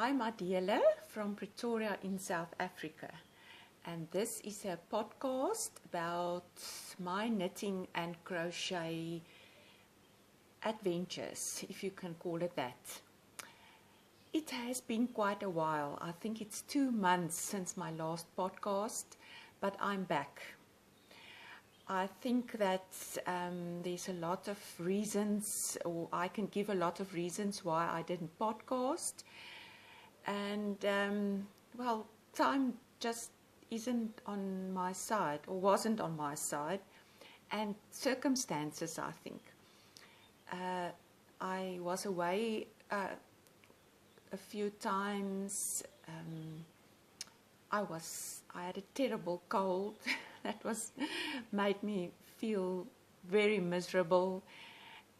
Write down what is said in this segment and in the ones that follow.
I'm Adele from Pretoria in South Africa, and this is a podcast about my knitting and crochet adventures, if you can call it that. It has been quite a while. I think it's 2 months since my last podcast, but I'm back. I think that there's a lot of reasons, or I can give a lot of reasons why I didn't podcast. And, well, time just isn't on my side, or wasn't on my side, and circumstances, I think. I was away a few times. I had a terrible cold that made me feel very miserable,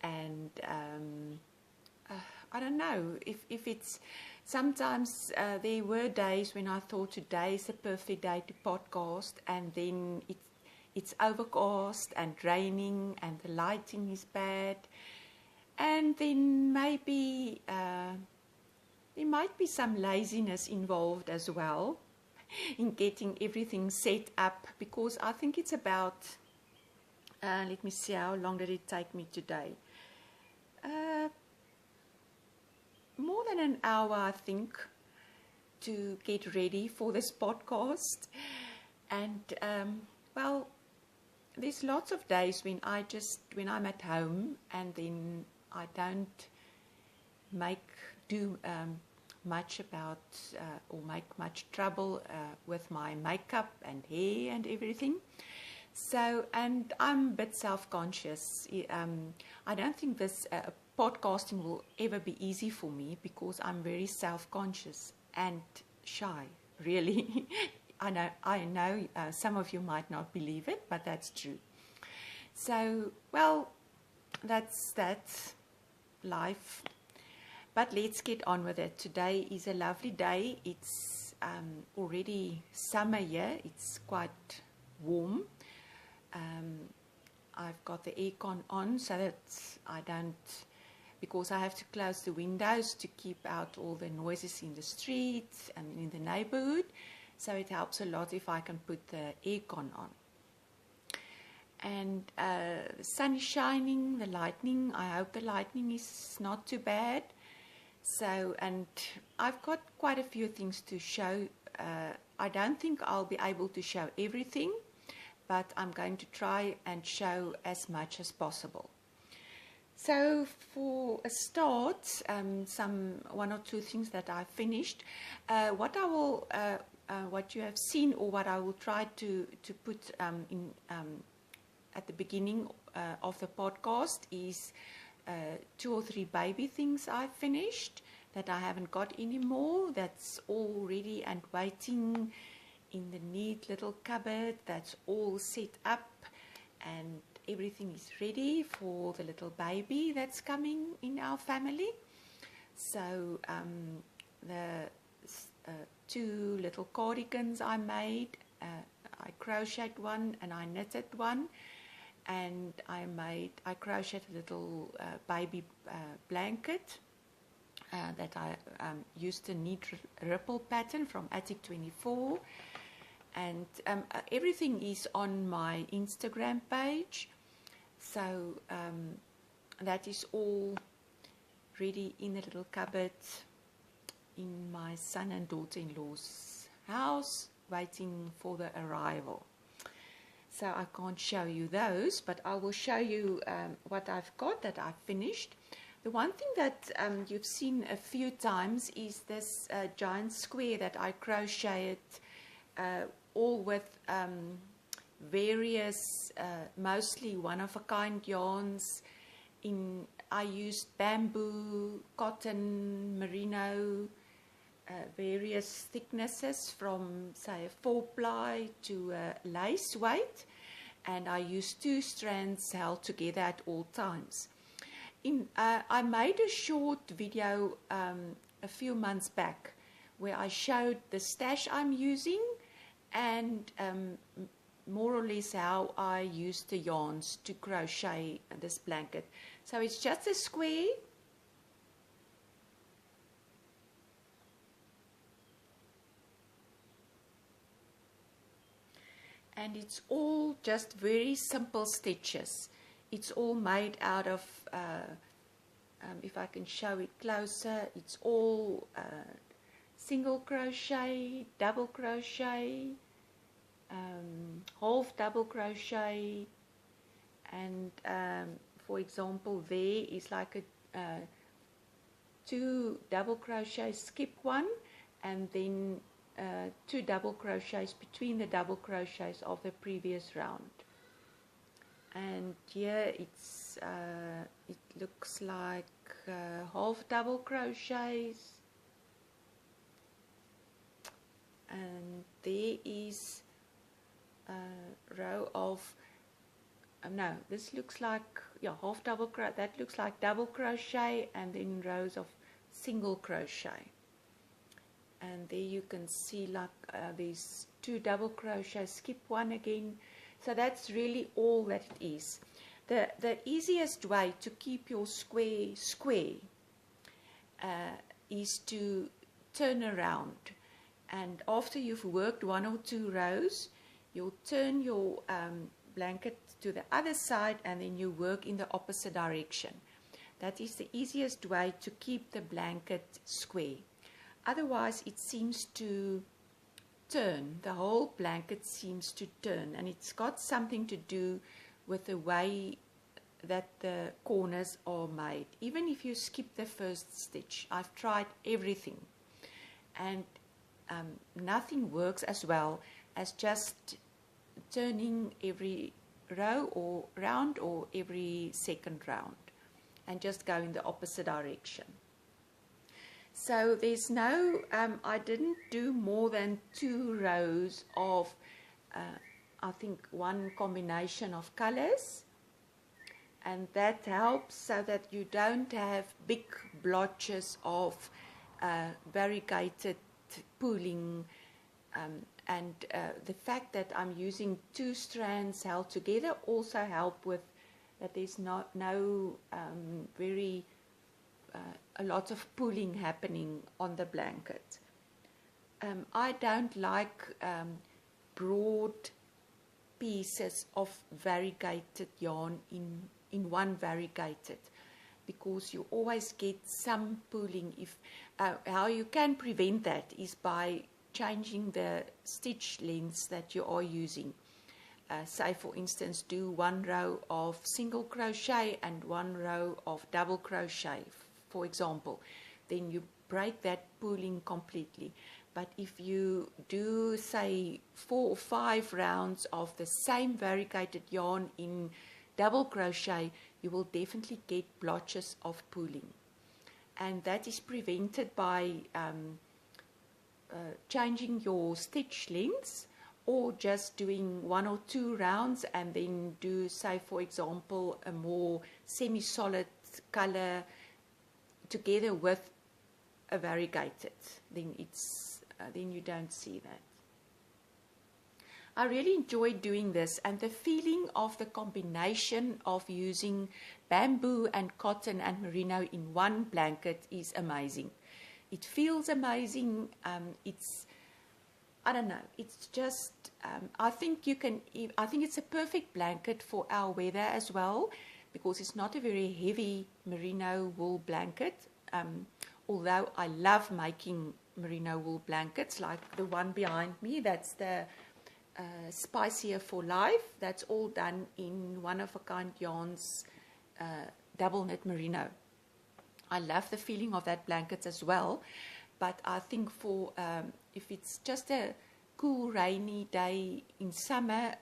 and I don't know if it's sometimes there were days when I thought today is a perfect day to podcast, and then it's overcast and raining and the lighting is bad, and then maybe there might be some laziness involved as well in getting everything set up, because I think it's about, let me see, how long did it take me today? More than an hour, I think, to get ready for this podcast. And, well, there's lots of days when I'm at home and then I don't do much about or make much trouble with my makeup and hair and everything. So, and I'm a bit self-conscious. I don't think this podcasting will ever be easy for me, because I'm very self-conscious and shy, really. I know some of you might not believe it, but that's true. So, well, that's life. But let's get on with it. Today is a lovely day. It's already summer here. It's quite warm. I've got the aircon on so that because I have to close the windows to keep out all the noises in the streets and in the neighborhood. So it helps a lot if I can put the aircon on. And the sun is shining, the lightning, I hope the lightning is not too bad. So, and I've got quite a few things to show. I don't think I'll be able to show everything, but I'm going to try and show as much as possible. So for a start, one or two things that I finished. What you have seen, or what I will try to put in at the beginning of the podcast, is 2 or 3 baby things I finished that I haven't got anymore. That's all ready and waiting in the neat little cupboard. That's all set up, and everything is ready for the little baby that's coming in our family. So the 2 little cardigans I made, I crocheted one and I knitted one, and I crocheted a little baby blanket that I used a neat ripple pattern from Attic 24, and everything is on my Instagram page. So that is all ready in a little cupboard in my son and daughter-in-law's house, waiting for the arrival. So I can't show you those, but I will show you what I've got that I've finished. The one thing that you've seen a few times is this giant square that I crocheted, all with various, mostly one-of-a-kind yarns. I used bamboo, cotton, merino, various thicknesses from, say, a 4-ply to a lace weight, and I used 2 strands held together at all times. I made a short video a few months back where I showed the stash I'm using, and more or less how I use the yarns to crochet this blanket. So it's just a square and it's all just very simple stitches. It's all made out of, if I can show it closer, it's all single crochet, double crochet, half double crochet, and for example there is like a 2 double crochet, skip one, and then 2 double crochets between the double crochets of the previous round. And here it's it looks like half double crochets, and there is a row of no, this looks like, yeah, half double crochet, that looks like double crochet, and then rows of single crochet. And there you can see like these 2 double crochets, skip one again. So that's really all that it is. The easiest way to keep your square is to turn around, and after you've worked 1 or 2 rows, you'll turn your blanket to the other side, and then you work in the opposite direction. That is the easiest way to keep the blanket square. Otherwise it seems to turn, the whole blanket seems to turn, and it's got something to do with the way that the corners are made. Even if you skip the first stitch, I've tried everything, and nothing works as well as just turning every row or round, or every second round, and just go in the opposite direction. So there's no, I didn't do more than 2 rows of, I think 1 combination of colors, and that helps so that you don't have big blotches of variegated pooling, and the fact that I'm using 2 strands held together also help with that there's no very a lot of pulling happening on the blanket. I don't like broad pieces of variegated yarn in one variegated, because you always get some pulling. If how you can prevent that is by changing the stitch lengths that you are using. Say for instance, do 1 row of single crochet and 1 row of double crochet, for example, then you break that pooling completely. But if you do, say, 4 or 5 rounds of the same variegated yarn in double crochet, you will definitely get blotches of pooling, and that is prevented by changing your stitch lengths, or just doing 1 or 2 rounds and then do, say for example, a more semi-solid color together with a variegated. Then it's then you don't see that. I really enjoy doing this, and the feeling of the combination of using bamboo and cotton and merino in one blanket is amazing. It feels amazing. I don't know, it's just, I think it's a perfect blanket for our weather as well, because it's not a very heavy merino wool blanket, although I love making merino wool blankets, like the one behind me. That's the Spicier for Life. That's all done in one-of-a-kind yarns, double knit merino. I love the feeling of that blanket as well, but I think for if it's just a cool rainy day in summer,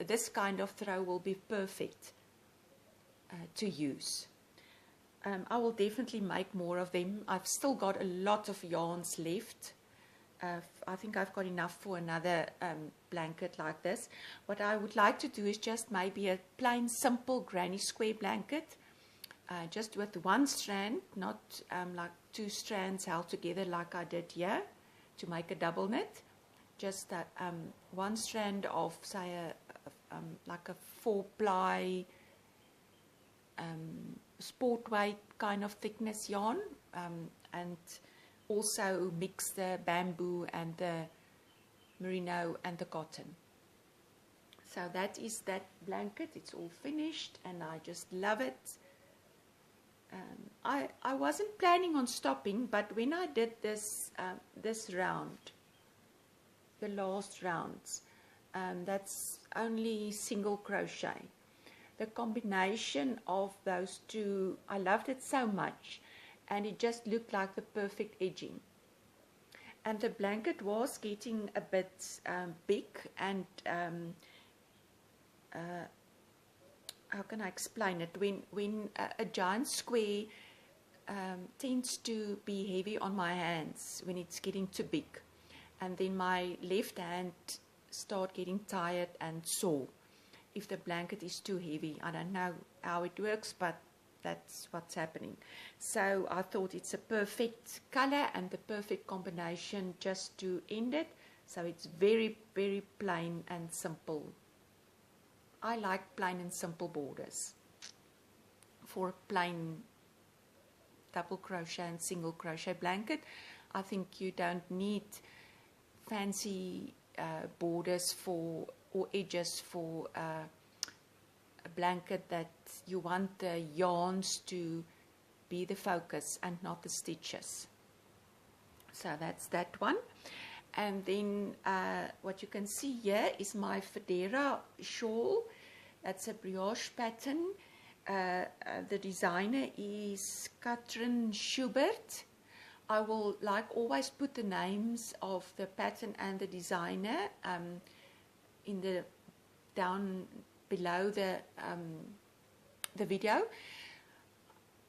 this kind of throw will be perfect to use. I will definitely make more of them. I've still got a lot of yarns left. I think I've got enough for another blanket like this. What I would like to do is just maybe a plain simple granny square blanket, just with 1 strand, not like 2 strands held together like I did here to make a double knit. Just 1 strand of, say, like a 4-ply sport weight kind of thickness yarn, and also mix the bamboo and the merino and the cotton. So that is that blanket. It's all finished and I just love it. I wasn't planning on stopping, but when I did this this round, the last rounds, that's only single crochet. The combination of those two, I loved it so much, and it just looked like the perfect edging. And the blanket was getting a bit big, and how can I explain it? When a giant square tends to be heavy on my hands when it's getting too big, and then my left hand start getting tired and sore if the blanket is too heavy. I don't know how it works, but that's what's happening. So I thought it's a perfect color and the perfect combination just to end it. So it's very, very plain and simple. I like plain and simple borders for a plain double crochet and single crochet blanket. I think you don't need fancy borders for or edges for a blanket that you want the yarns to be the focus and not the stitches. So that's that one. And then what you can see here is my Federa shawl. That's a brioche pattern. The designer is Katrin Schubert. I will, like always, put the names of the pattern and the designer in the down below the video.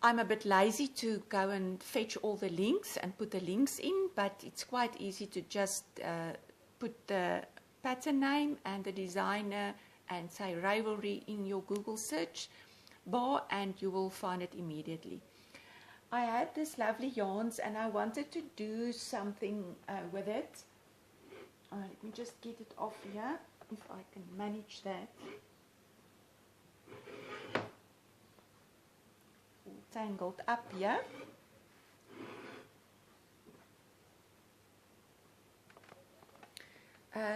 I'm a bit lazy to go and fetch all the links and put the links in, but it's quite easy to just put the pattern name and the designer and say Ravelry in your Google search bar and you will find it immediately. I had this lovely yarns and I wanted to do something with it. Let me just get it off here if I can manage that. Tangled up here.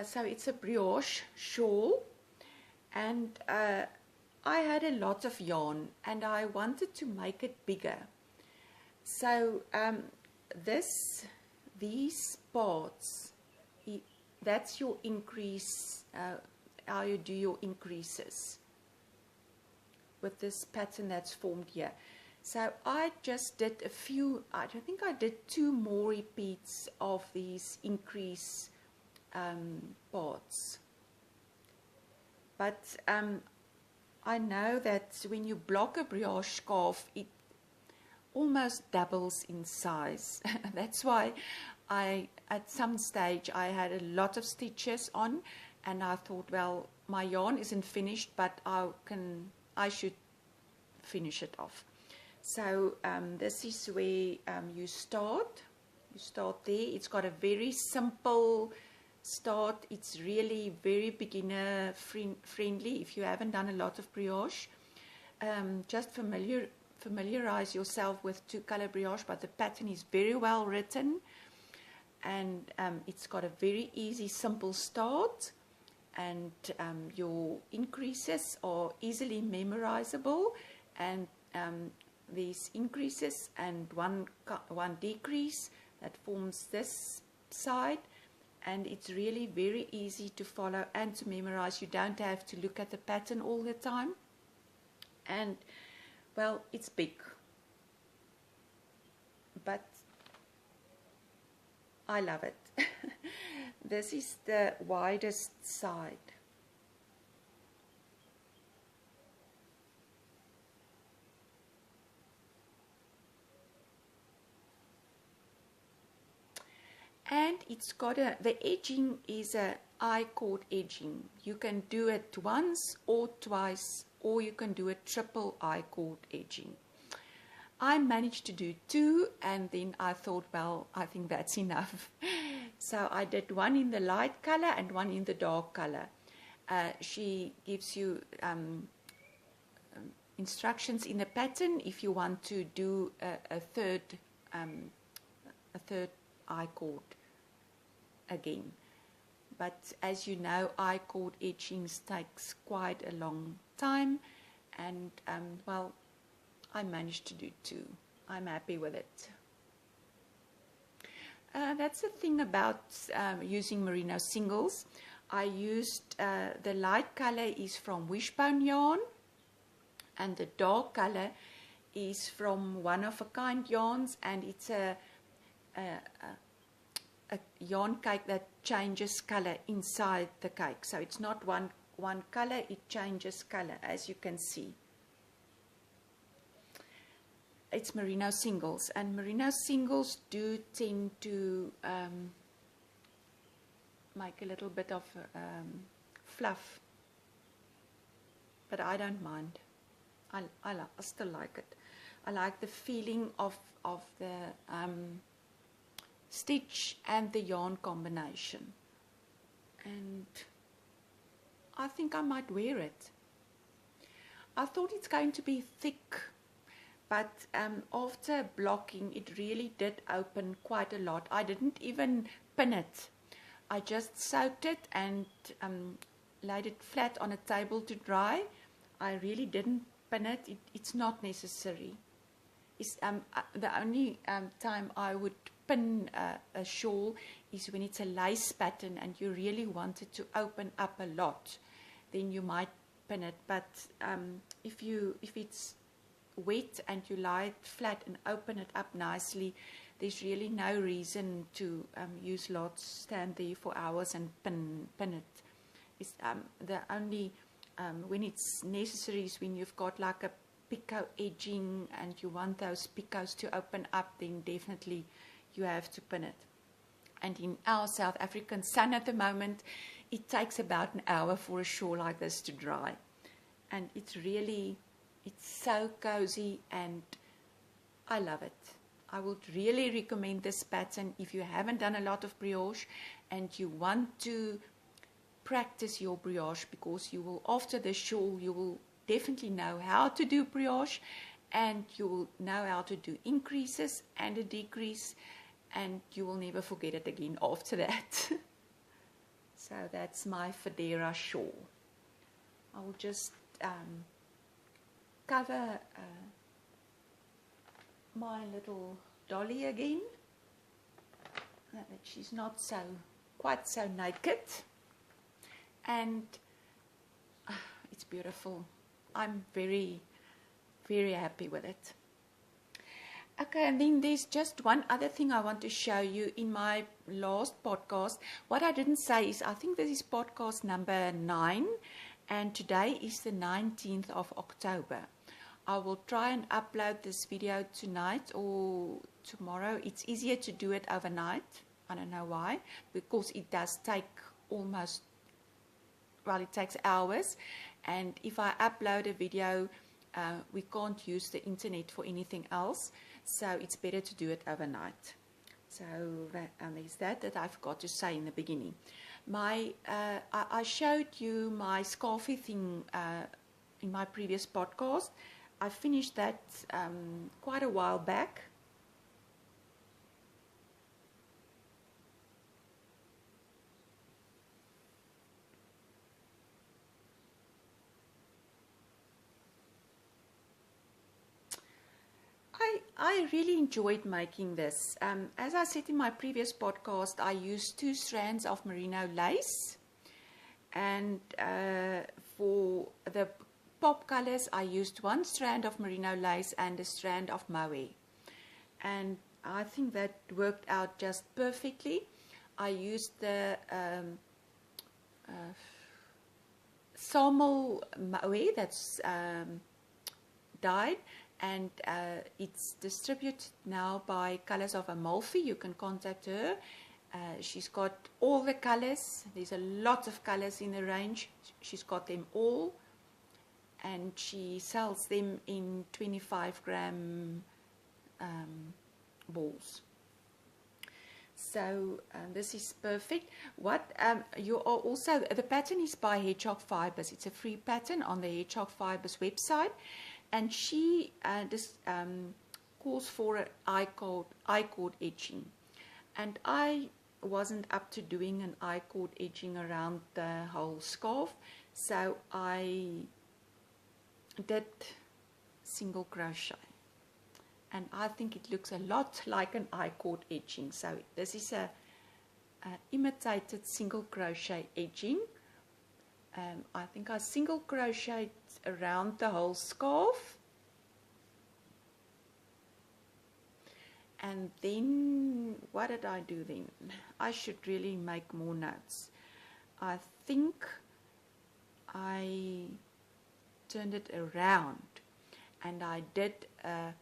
So it's a brioche shawl, and I had a lot of yarn and I wanted to make it bigger. So these parts, that's your increase, how you do your increases with this pattern that's formed here. So I just did a few, I think I did 2 more repeats of these increase parts. But I know that when you block a brioche scarf, it almost doubles in size. That's why at some stage I had a lot of stitches on and I thought, well, my yarn isn't finished, but I should finish it off. So this is where you start. You start there. It's got a very simple start. It's really very beginner friendly. If you haven't done a lot of brioche, just familiarize yourself with 2-color brioche, but the pattern is very well written and it's got a very easy, simple start, and your increases are easily memorizable, and these increases and one decrease that forms this side, and it's really very easy to follow and to memorize. You don't have to look at the pattern all the time, and well, it's big, but I love it. This is the widest side. And it's got the edging is a I-cord edging. You can do it once or twice, or you can do a triple I-cord edging. I managed to do 2, and then I thought, well, I think that's enough. So I did one in the light color and one in the dark color. She gives you instructions in the pattern if you want to do a third I-cord again. but as you know, I-cord etchings takes quite a long time, and well, I managed to do 2. I'm happy with it. That's the thing about using merino singles. I used, the light color is from Wishbone yarn, and the dark color is from One of a Kind yarns, and it's a yarn cake that changes color inside the cake. So it's not one color, it changes color, as you can see. It's merino singles, and merino singles do tend to make a little bit of fluff, but I don't mind. I still like it. I like the feeling of the stitch and the yarn combination, and I think I might wear it. I thought it's going to be thick, but after blocking, it really did open quite a lot. I didn't even pin it. I just soaked it and laid it flat on a table to dry. I really didn't pin it. It's not necessary. It's, the only time I would pin a shawl is when it's a lace pattern and you really want it to open up a lot. Then you might pin it. But if it's wet and you lie it flat and open it up nicely, there's really no reason to use lots, stand there for hours and pin it. It's, the only when it's necessary is when you've got like a picot edging and you want those picots to open up, then definitely you have to pin it. And in our South African sun at the moment, it takes about an hour for a shawl like this to dry. And it's so cozy and I love it. I would really recommend this pattern if you haven't done a lot of brioche and you want to practice your brioche, because you will, after the shawl, you will definitely know how to do brioche and you will know how to do increases and a decrease, and you will never forget it again after that. So that's my Federa shawl. I will just cover my little dolly again, that she's not quite so naked, and it's beautiful. I'm very, very happy with it. Okay, and then there's just one other thing I want to show you. In my last podcast, what I didn't say is, I think this is podcast number 9, and today is the 19th of October. I will try and upload this video tonight or tomorrow. It's easier to do it overnight. I don't know why, because it does take it takes hours. And if I upload a video, we can't use the internet for anything else. So it's better to do it overnight. So there's that I forgot to say in the beginning. I showed you my Skapie thing in my previous podcast. I finished that quite a while back. I really enjoyed making this. As I said in my previous podcast, I used 2 strands of merino lace, and for the pop colors I used 1 strand of merino lace and a strand of mohair, and I think that worked out just perfectly. I used the Samel mohair that's dyed, and it's distributed now by Colors of Amalfi. You can contact her. She's got all the colors. There's a lot of colors in the range. She's got them all, and she sells them in 25-gram balls. So this is perfect. What you are also, the pattern is by Hedgehog Fibers. It's a free pattern on the Hedgehog Fibers website, and she calls for an I-cord etching. And wasn't up to doing an I-cord edging around the whole scarf, so I did single crochet, and I think it looks a lot like an I-cord edging. So this is a imitated single crochet edging. I think I single crocheted around the whole scarf, and then what did I do then? I should really make more notes. I think I turned it around and I did a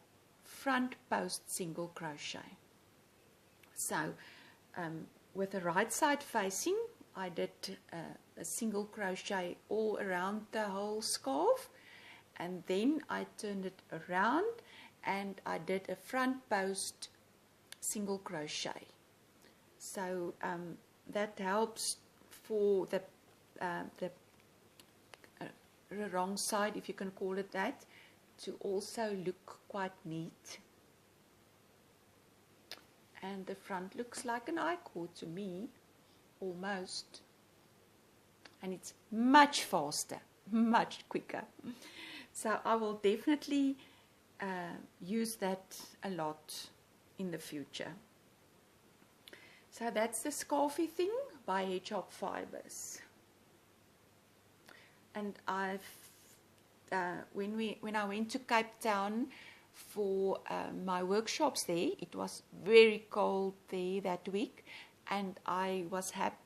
front post single crochet. So with the right side facing, I did a single crochet all around the whole scarf, and then I turned it around and I did a front post single crochet. So that helps for the wrong side, if you can call it that, to also look quite neat. And the front looks like an I-cord to me, almost. And it's much faster, much quicker. So I will definitely use that a lot in the future. So that's the Skapie thing by Hedgehog Fibers. And when I went to Cape Town for my workshops there, it was very cold there that week, and I was happy.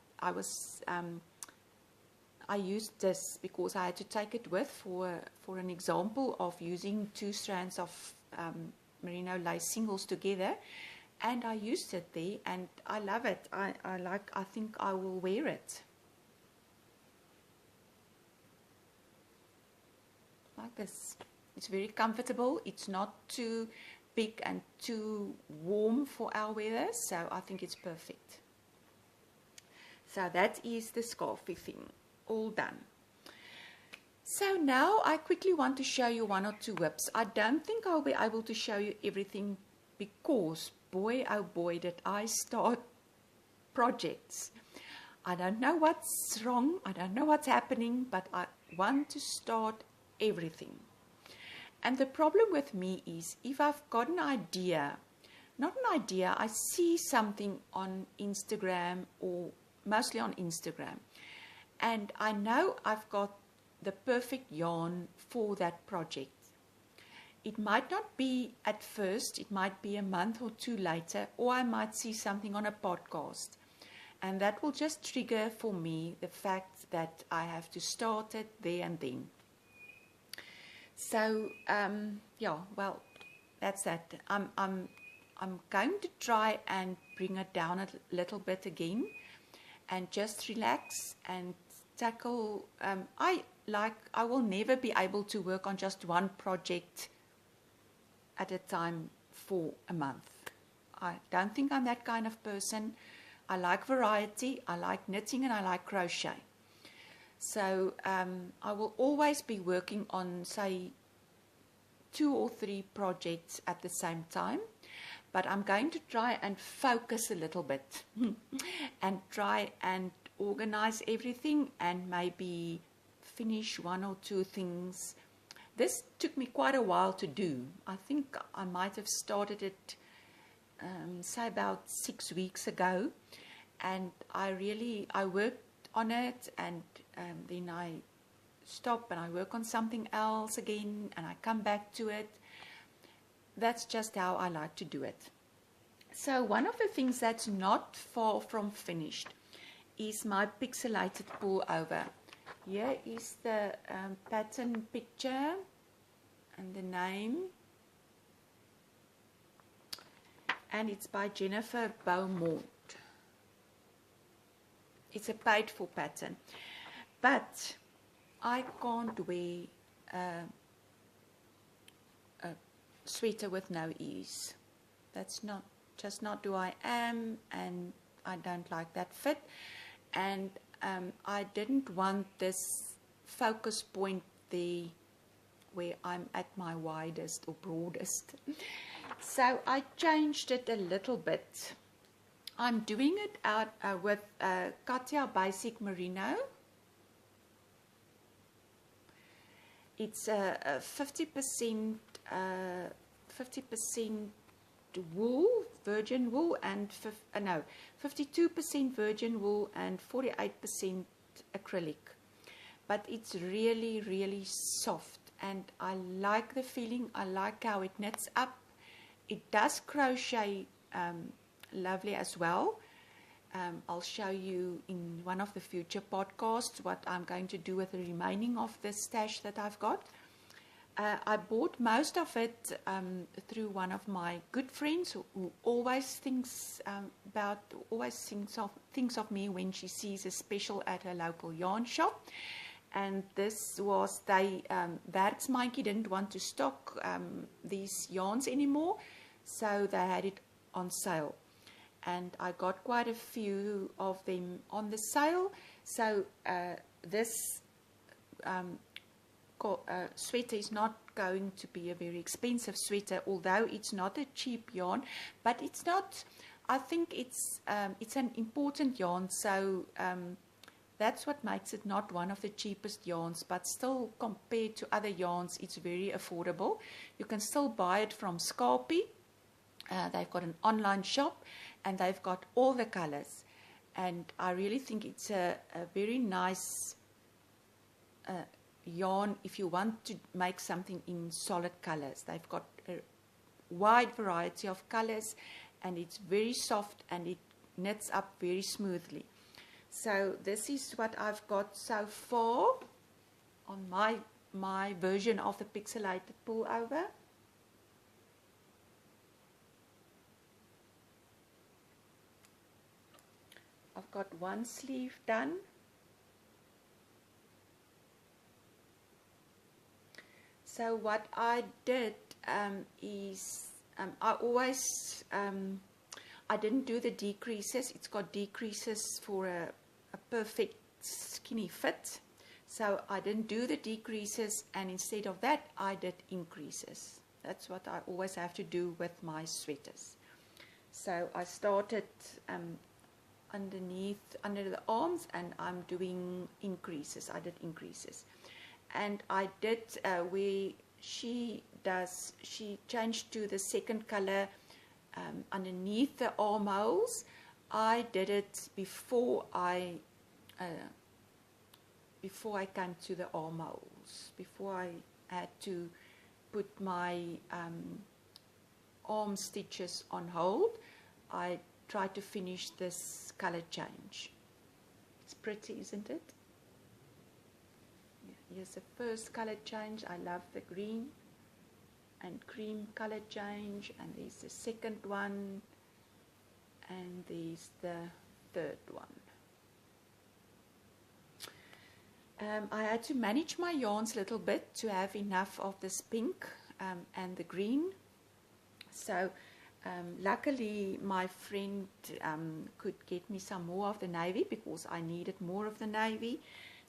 I used this because I had to take it with for an example of using 2 strands of merino lace singles together, and I used it there, and I love it. I think I will wear it like this. It's very comfortable. It's not too big and too warm for our weather, so I think it's perfect. So that is the Skapie thing, all done. So now I quickly want to show you 1 or 2 whips. I don't think I'll be able to show you everything because, boy, oh boy, did I start projects. I don't know what's wrong. I don't know what's happening, but I want to start everything. And the problem with me is if I've got an idea, I see something on Instagram, or mostly on Instagram, and I know I've got the perfect yarn for that project. It might not be at first, it might be a month or 2 later, or I might see something on a podcast, and that will just trigger for me the fact that I have to start it there and then. So yeah, well, that's that. I'm going to try and bring it down a little bit again, and just relax and tackle. I will never be able to work on just one project at a time for a month. I don't think I'm that kind of person. I like variety, I like knitting, and I like crochet. So I will always be working on, say, 2 or 3 projects at the same time. But I'm going to try and focus a little bit and try and organize everything and maybe finish 1 or 2 things. This took me quite a while to do. I think I might have started it, say, about 6 weeks ago. And I worked on it, and then I stop and I work on something else again, and I come back to it. That's just how I like to do it. So one of the things that's not far from finished is my Pixelated Pullover. Here is the pattern picture and the name. And it's by Jennifer Beaumont. It's a paid for pattern. But I can't wear a sweater with no ease. That's just not who I am, and I don't like that fit. And I didn't want this focus point there where I'm at my widest or broadest. So I changed it a little bit. I'm doing it out with Katia Basic Merino. It's a 50% wool, virgin wool, and 52% virgin wool and 48% acrylic. But it's really, really soft, and I like the feeling. I like how it knits up. It does crochet lovely as well. I'll show you in one of the future podcasts what I'm going to do with the remaining of the stash that I've got. I bought most of it through one of my good friends who always thinks of me when she sees a special at a local yarn shop. And this was, Werksmandjie didn't want to stock these yarns anymore, so they had it on sale. And I got quite a few of them on the sale. So this sweater is not going to be a very expensive sweater, although it's not a cheap yarn, but it's not, I think it's an important yarn, so that's what makes it not one of the cheapest yarns, but still compared to other yarns, it's very affordable. You can still buy it from Skapie. They've got an online shop, and they've got all the colors. And I really think it's a very nice yarn if you want to make something in solid colors. They've got a wide variety of colors, and it's very soft, and it knits up very smoothly. So this is what I've got so far on my version of the Pixelated Pullover. I've got one sleeve done. So what I did is I always I didn't do the decreases. It's got decreases for a perfect skinny fit. So I didn't do the decreases, and instead of that, I did increases. That's what I always have to do with my sweaters. So I started under the arms, and I'm doing increases. I did increases. And I did where she changed to the second color underneath the armholes. I did it before I came to the armholes, before I had to put my arm stitches on hold. I tried to finish this color change. It's pretty, isn't it? Here's the first color change. I love the green and cream color change, and there's the second one, and there's the third one. I had to manage my yarns a little bit to have enough of this pink and the green. So luckily my friend could get me some more of the navy, because I needed more of the navy.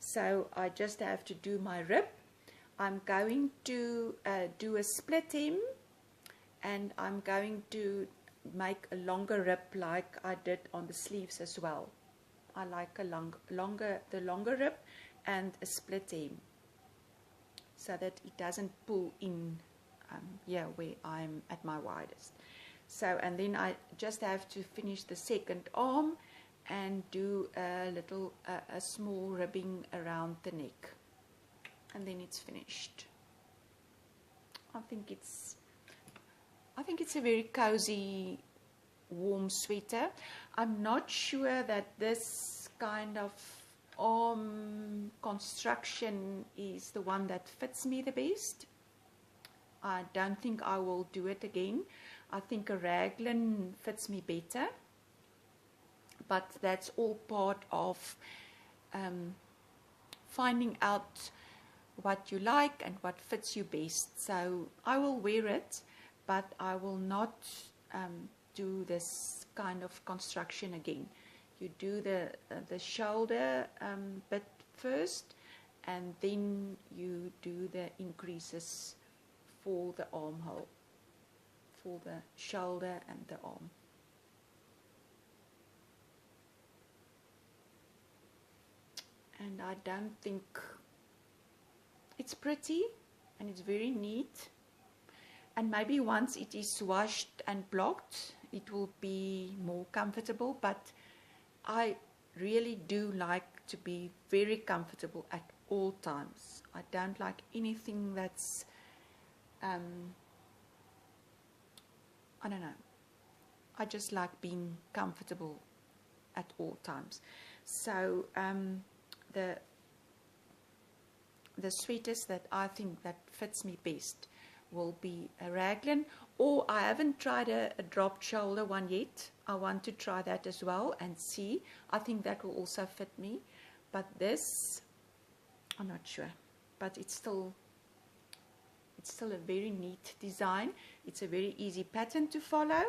So I just have to do my rib. I'm going to do a split hem, and I'm going to make a longer rib like I did on the sleeves as well. I like the longer rib and a split hem, so that it doesn't pull in here where I'm at my widest. So, and then I just have to finish the second arm and do a small ribbing around the neck, and then it's finished. I think it's a very cozy, warm sweater. I'm not sure that this kind of arm construction is the one that fits me the best. I don't think I will do it again. I think a raglan fits me better. But that's all part of finding out what you like and what fits you best. So I will wear it, but I will not do this kind of construction again. You do the shoulder bit first, and then you do the increases for the armhole, for the shoulder and the arm. and I don't think it's pretty, and it's very neat. And maybe once it is washed and blocked, it will be more comfortable, but I really do like to be very comfortable at all times. I don't like anything that's, I don't know. I just like being comfortable at all times. So the sweaters that I think that fits me best will be a raglan, or I haven't tried a drop shoulder one yet. I want to try that as well and see. I think that will also fit me, but this, I'm not sure, but it's still a very neat design. It's a very easy pattern to follow,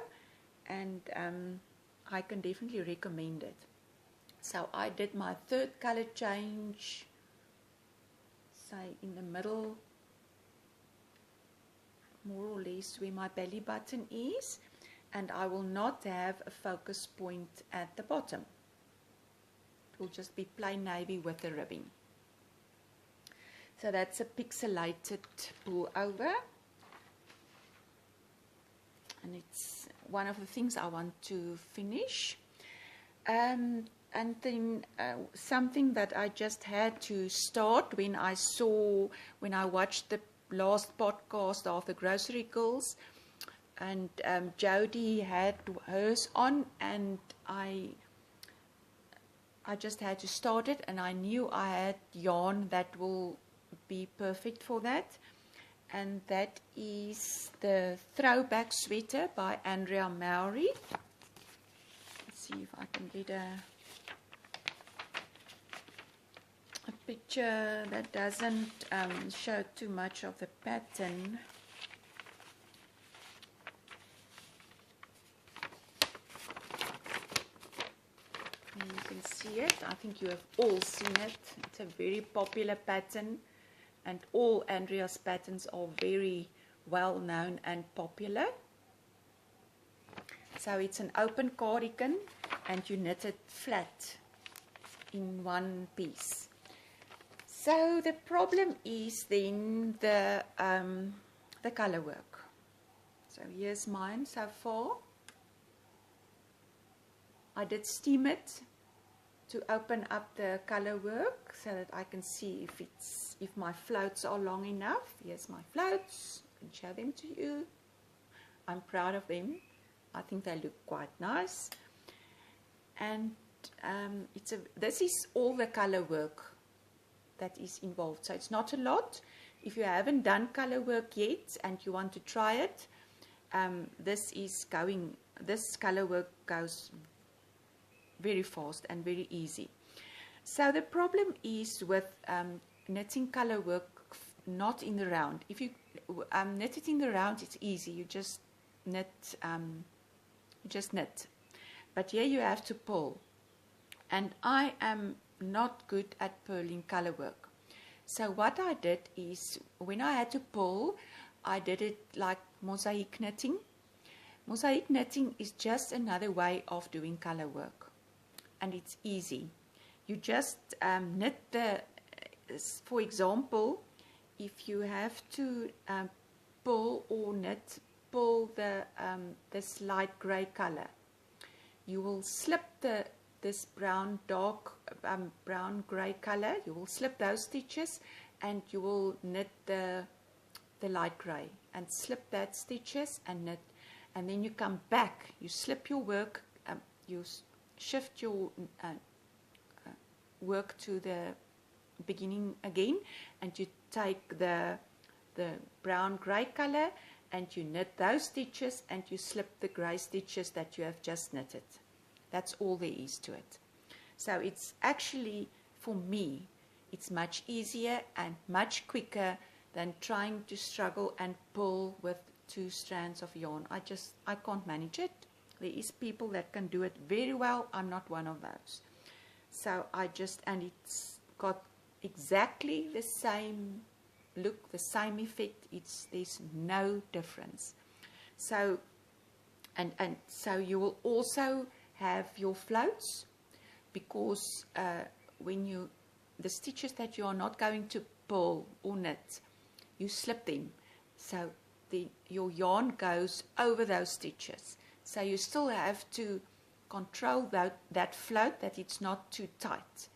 and I can definitely recommend it. So I did my third color change, say in the middle, more or less where my belly button is, and I will not have a focus point at the bottom. It will just be plain navy with a ribbing. So that's a pixelated pullover, and it's one of the things I want to finish. And then something that I just had to start when I watched the last podcast of the Grocery Girls, and Jody had hers on, and I just had to start it, and I knew I had yarn that will be perfect for that, and that is the Throwback sweater by Andrea Mowry. Let's see if I can get a picture that doesn't show too much of the pattern. And you can see it. I think you have all seen it. It's a very popular pattern, and all Andrea's patterns are very well known and popular. So it's an open cardigan, and you knit it flat in one piece. So the problem is then the color work. So here's mine so far. I did steam it to open up the color work so that I can see if my floats are long enough. Here's my floats. I can show them to you. I'm proud of them. I think they look quite nice. And this is all the color work that is involved. So it's not a lot. If you haven't done color work yet and you want to try it, this color work goes very fast and very easy. So the problem is with knitting color work not in the round. If you knit it in the round, it's easy. You just knit. But here you have to pull. And I am not good at purling color work. So what I did is, when I had to pull, I did it like mosaic knitting. Mosaic knitting is just another way of doing color work, and it's easy. You just knit for example, if you have to pull this light gray color, you will slip this brown gray color, you will slip those stitches, and you will knit the light gray and slip that stitches and knit, and then you come back, you slip your work, you shift your work to the beginning again, and you take the brown gray color and you knit those stitches and you slip the gray stitches that you have just knitted. That's all there is to it. So it's actually, for me, it's much easier and much quicker than trying to struggle and pull with 2 strands of yarn. I can't manage it. There is people that can do it very well. I'm not one of those. So and it's got exactly the same look, the same effect. There's no difference. So, and so you will also have your floats, because when you the stitches that you are not going to pull or knit, you slip them. So your yarn goes over those stitches. So you still have to control that float, that it's not too tight.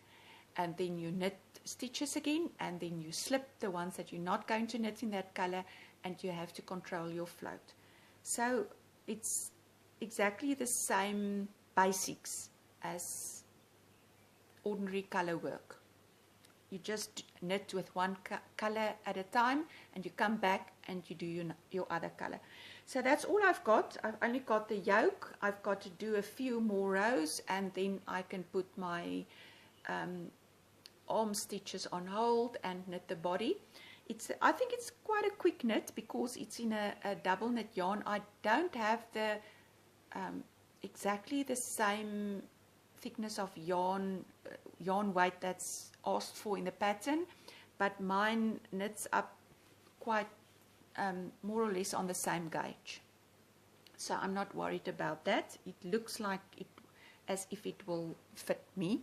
And then you knit stitches again, and then you slip the ones that you're not going to knit in that color, and you have to control your float. So it's exactly the same basics as ordinary color work. You just knit with one color at a time, and you come back and you do your other color. So that's all I've got. I've only got the yoke. I've got to do a few more rows, and then I can put my arm stitches on hold and knit the body. I think it's quite a quick knit because it's in a double knit yarn. I don't have the exactly the same thickness of yarn weight that's asked for in the pattern, but mine knits up quite more or less on the same gauge. So I'm not worried about that. It looks like as if it will fit me.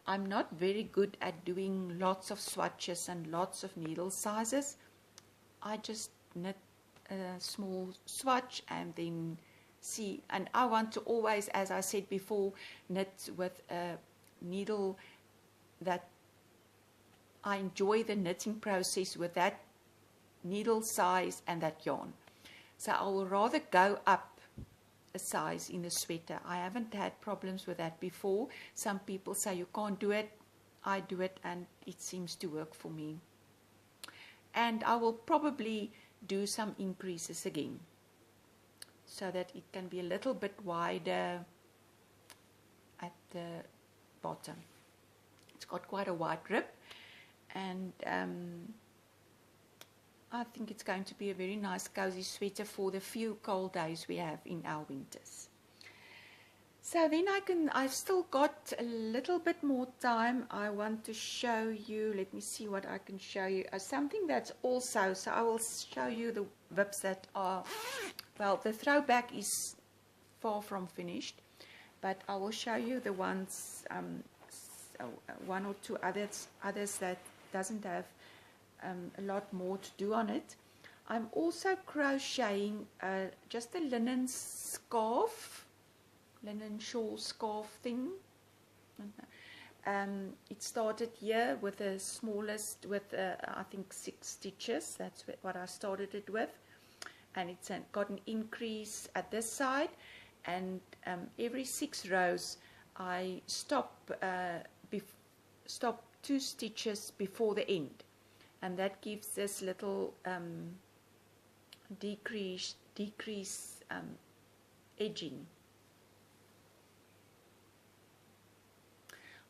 I'm not very good at doing lots of swatches and lots of needle sizes. I just knit a small swatch and then see. And I want to always, as I said before, knit with a needle that I enjoy the knitting process with that needle size and that yarn. So I will rather go up a size in the sweater. I haven't had problems with that before. Some people say you can't do it. I do it and it seems to work for me. And I will probably do some increases again so that it can be a little bit wider at the bottom. It's got quite a wide rip, and I think it's going to be a very nice cozy sweater for the few cold days we have in our winters. So then I've still got a little bit more time. I want to show you, let me see what I can show you. Something that's also, so I will show you the whips that are, well, the throwback is far from finished, but I will show you the ones, one or two others that doesn't have a lot more to do on it. I'm also crocheting just a linen scarf, linen shawl scarf thing. It started here with the smallest, with I think 6 stitches. That's what I started it with, and it's got an increase at this side, and every 6 rows I stop 2 stitches before the end. And that gives this little decrease edging.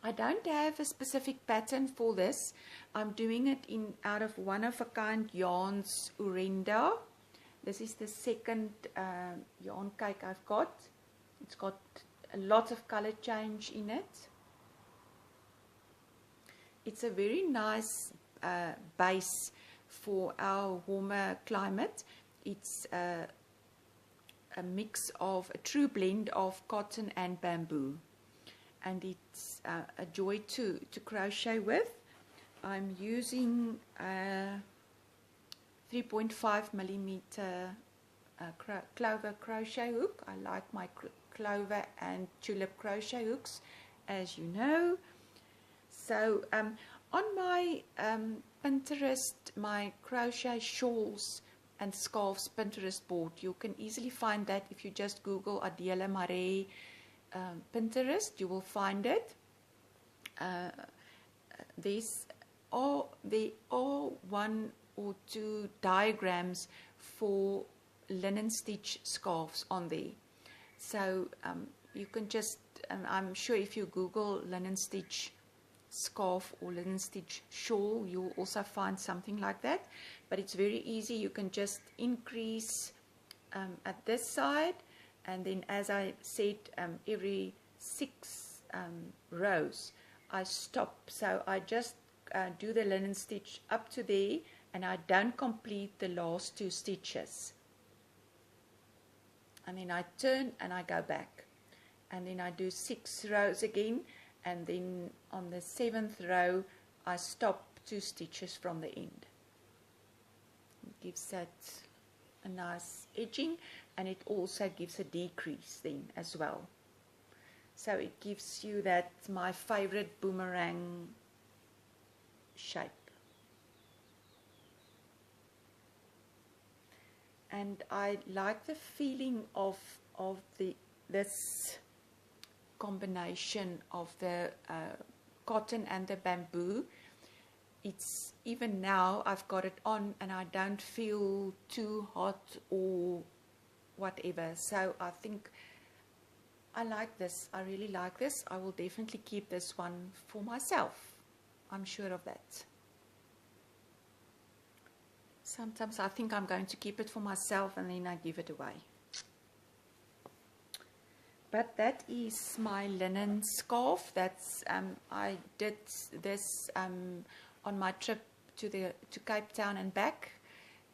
I don't have a specific pattern for this. I'm doing it out of one of a kind yarns Urenda. This is the second yarn cake I've got. It's got a lot of color change in it. It's a very nice base for our warmer climate. It's a mix of a true blend of cotton and bamboo, and it's a joy to crochet with. I'm using a 3.5 millimeter clover crochet hook. I like my clover and tulip crochet hooks, as you know. So on my Pinterest, my crochet shawls and scarves Pinterest board, you can easily find that if you just Google Adele Mowry Pinterest, you will find it. There are 1 or 2 diagrams for linen stitch scarves on there. So you can just, I'm sure if you Google linen stitch scarf or linen stitch shawl, you'll also find something like that. But it's very easy. You can just increase at this side, and then, as I said, every 6 rows I stop. So I just do the linen stitch up to there, and I don't complete the last 2 stitches. And then I turn and I go back, and then I do 6 rows again, and then on the 7th row I stop 2 stitches from the end. It gives that a nice edging, and it also gives a decrease then as well. So it gives you that, my favorite boomerang shape. And I like the feeling of this combination of the cotton and the bamboo. It's even now I've got it on and I don't feel too hot or whatever. So I think I like this. I really like this. I will definitely keep this one for myself. I'm sure of that. Sometimes I think I'm going to keep it for myself and then I give it away. But that is my linen scarf. That's I did this on my trip to Cape Town and back.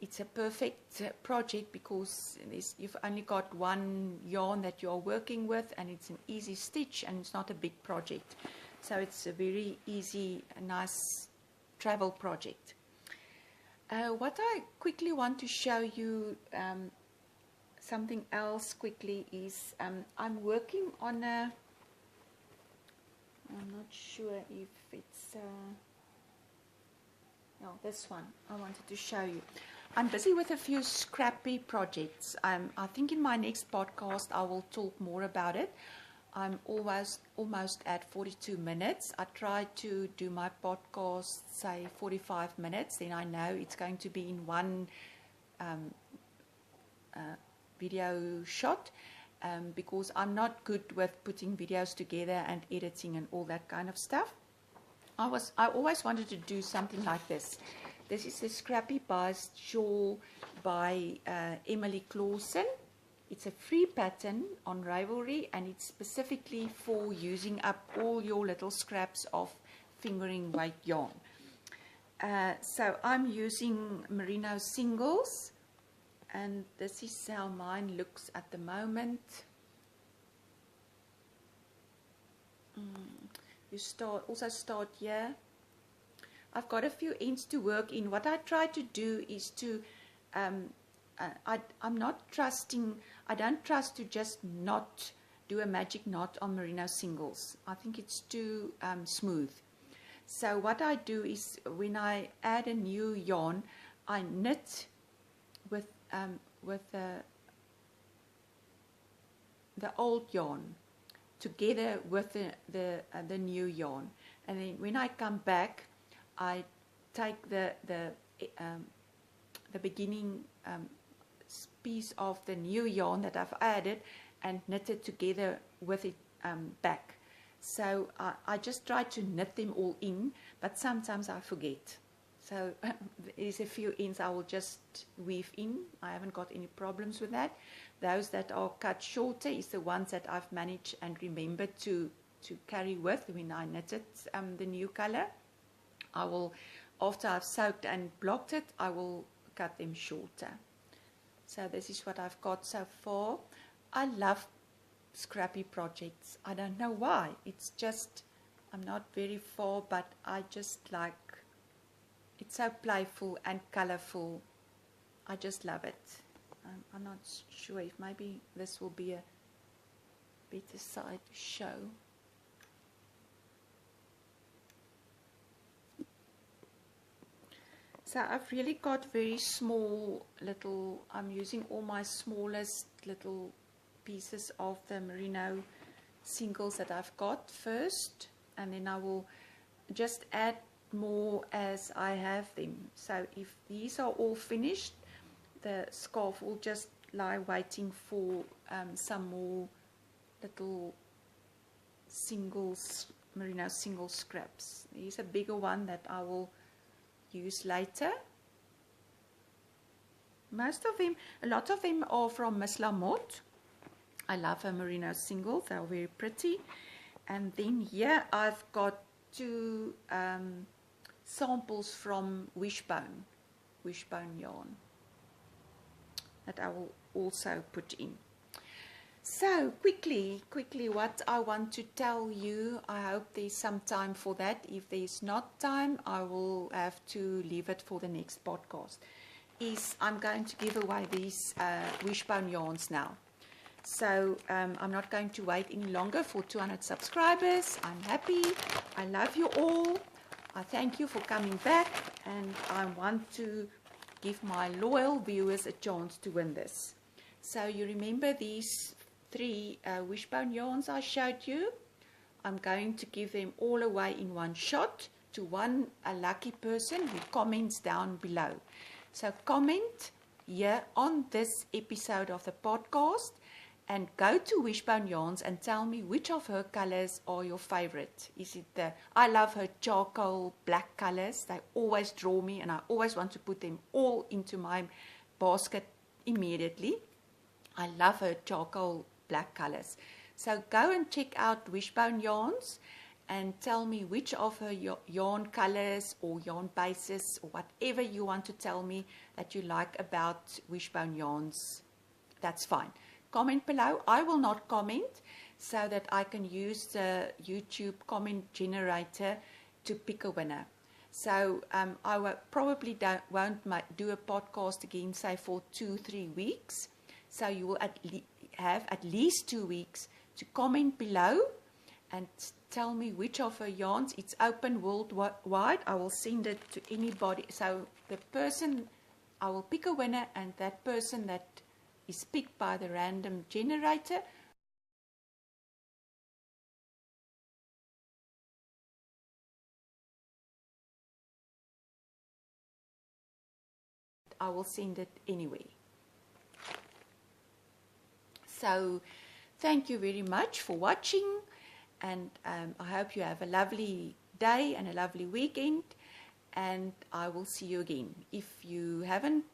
It's a perfect project because you've only got one yarn that you're working with, and it's an easy stitch and it's not a big project. So it's a very easy, nice travel project. What I quickly want to show you, something else quickly, is I'm working on I'm not sure if it's no, this one I wanted to show you. I'm busy with a few Scrappy projects. I think in my next podcast I will talk more about it. I'm almost at 42 minutes. I try to do my podcast, say 45 minutes. Then I know it's going to be in one video shot, because I'm not good with putting videos together and editing and all that kind of stuff. I always wanted to do something like this. This is the Scrappy Biased Shawl by Emily Clawson. It's a free pattern on Ravelry, and it's specifically for using up all your little scraps of fingering weight yarn. So I'm using merino singles, and this is how mine looks at the moment. You also start here. I've got a few ends to work in. What I try to do is to I'm not trusting, I don't trust to just not do a magic knot on merino singles. I think it's too smooth. So what I do is, when I add a new yarn, I knit with the old yarn together with the new yarn, and then when I come back, I take the beginning piece of the new yarn that I've added and knit it together with it back. So I just try to knit them all in, but sometimes I forget. So there's a few ends I will just weave in. I haven't got any problems with that. Those that are cut shorter is the ones that I've managed and remembered to carry with when I knitted the new color. I will, after I've soaked and blocked it, I will cut them shorter. So this is what I've got so far. I love Scrappy projects. I don't know why. It's just, I'm not very far, but I just like, it's so playful and colorful. I just love it. I'm not sure if maybe this will be a better side to show. So I've really got very small little, I'm using all my smallest little pieces of the merino singles that I've got first, and then I will just add more as I have them. So if these are all finished, the scarf will just lie waiting for some more little singles, merino single scraps. Here's a bigger one that I will use later. Most of them, a lot of them are from Miss Lamotte. I love her merino singles, they're very pretty. And then here I've got two samples from Wishbone yarn that I will also put in. So quickly, what I want to tell you, I hope there's some time for that. If there's not time, I will have to leave it for the next podcast. Is I'm going to give away these wishbone yarns now. So I'm not going to wait any longer for 200 subscribers. I'm happy. I love you all. I thank you for coming back, and I want to give my loyal viewers a chance to win this. So you remember these 3 wishbone yarns I showed you? I'm going to give them all away in one shot to a lucky person who comments down below. So comment here on this episode of the podcast and go to Wishbone Yarns and tell me which of her colors are your favorite. Is it I love her charcoal black colors. They always draw me, and I always want to put them all into my basket immediately. I love her charcoal black colors. So go and check out Wishbone Yarns and tell me which of her yarn colors or yarn bases or whatever you want to tell me that you like about Wishbone Yarns. That's fine. Comment below. I will not comment, so that I can use the YouTube comment generator to pick a winner. So I probably won't do a podcast again, say for 2-3 weeks. So you will have at least 2 weeks to comment below and tell me which of her yarns. It's open worldwide. I will send it to anybody. So the person, I will pick a winner, and that person that is picked by the random generator I will send it anyway. So thank you very much for watching, and I hope you have a lovely day and a lovely weekend, and I will see you again. If you haven't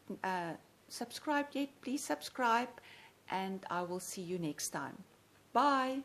subscribed yet, please subscribe, and I will see you next time. Bye.